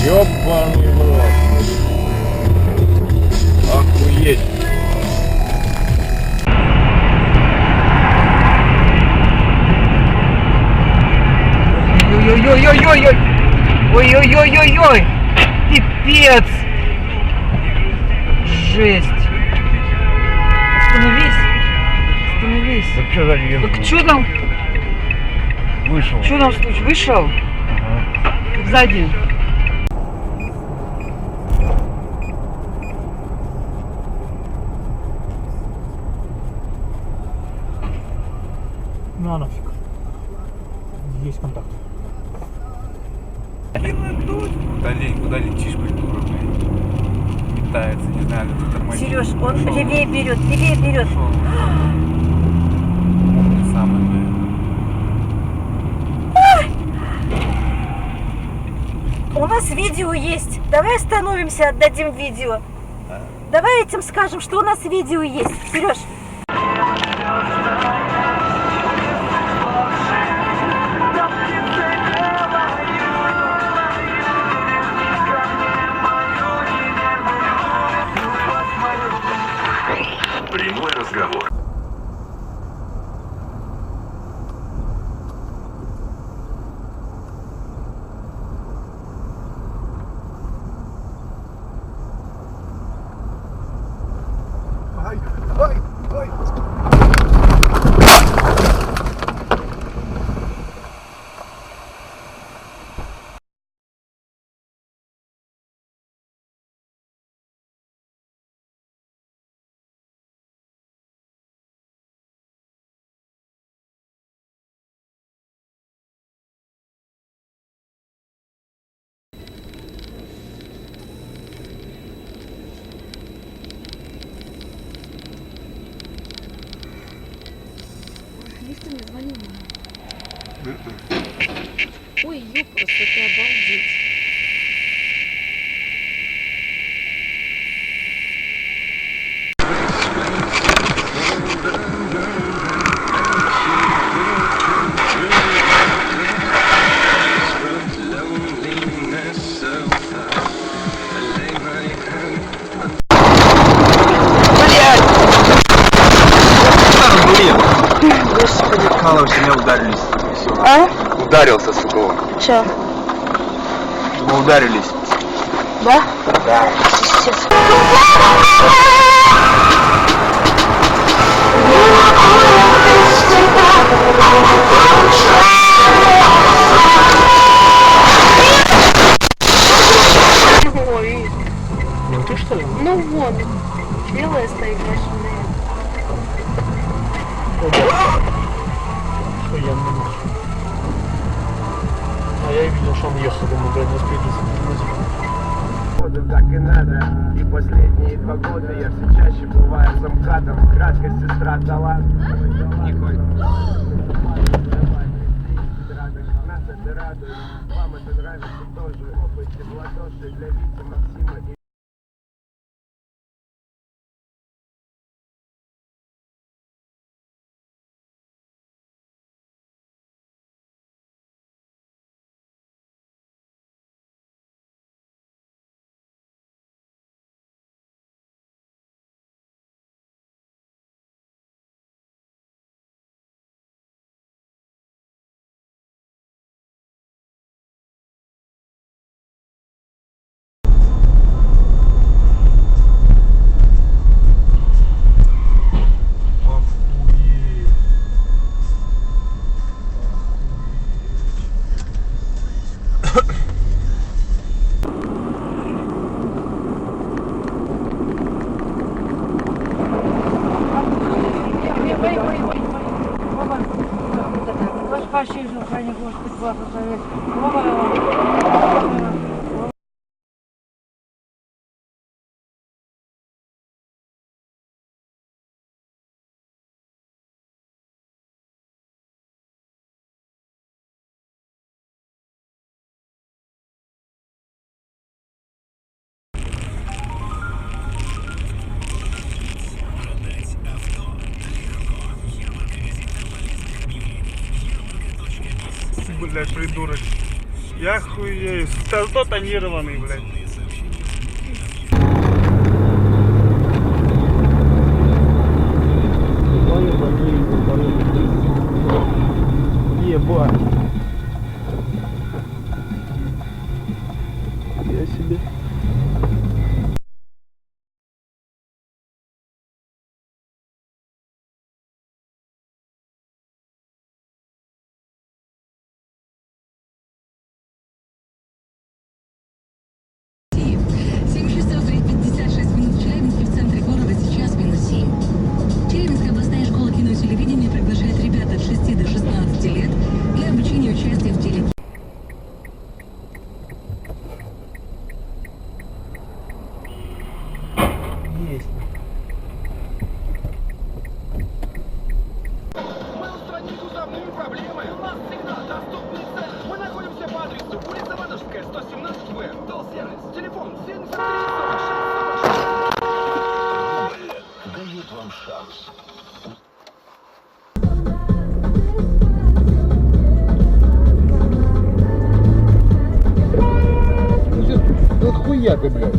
Ёбаный в рот. Охуеть. Ой-ой-ой-ой-ой-ой! Ой-ой-ой-ой-ой! Пипец! Жесть! Остановись! Остановись! Так что сзади везут? Так что там? Вышел. Что там случилось? Вышел? Ага. Сзади. Ну а нафиг. Есть контакт. Куда летишь, придурок, блин? Метается, не знаю, как тормозить. Сереж, он левее вперед, левее вперед. Самое, блин. У нас видео есть. Давай остановимся, отдадим видео. Давай этим скажем, что у нас видео есть. Сереж. Прямой разговор. Лифт мне звонил. Ой, ёпрст, это обалдеть. Господи, Калович, меня ударились. А? Ударился, сука. Че? Мы ударились. Да? Да. Сейчас. Ой. Ну ты что ли? Ну вот. Белая стоит машина. Охуенно. А я видел, что он ехал, думаю, блядь, не успеет Так и надо. И последние 2 года я все чаще бываю замкадом. Краткость сестра талант. Николь. Нас это радует. Вам это нравится тоже. Хлопайте в ладоши для Вити, Максима и... Спасибо, храни Господь, благослови. блядь, придурок. Я хуею. Кто тонированный, блядь. Ебать. Я себе. Челябинская областная школа кино и телевидения приглашает ребят от 6 до 16 лет для обучения и участия в теле. Есть. Мы устраним кузовные проблемы. У нас всегда доступный цены. Мы находимся по адресу улица Ладожская, 117В. Толсервис. Телефон 73 46 46. Дает вам шанс. Ну хуя ты, блядь.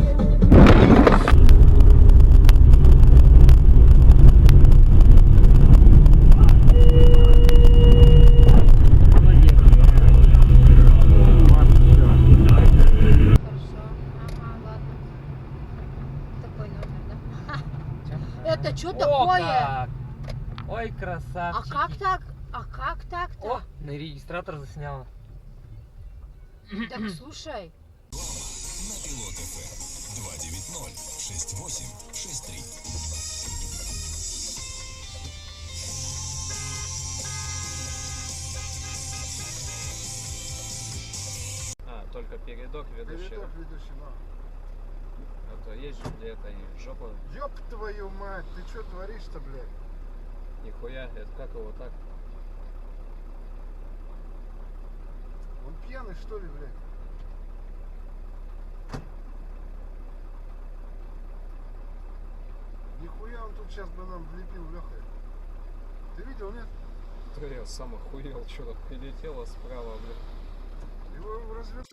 Это что О, такое? как! Ой, А красавчики. как так? А как так-то? О, на регистратор засняла. Так слушай. На Пилот ФМ 290-6863. А, только передок ведущий. Передок ведущий, да. А то есть же где-то и жопа. Ёб твою мать, ты что творишь-то, блядь? Нихуя, это как его так? Он пьяный, что ли, блядь? Нихуя он тут сейчас бы нам влепил, Леха. Ты видел, нет? Да я сам охуел, что-то прилетело справа, блин. Его разве...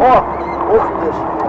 О, ух ты ж.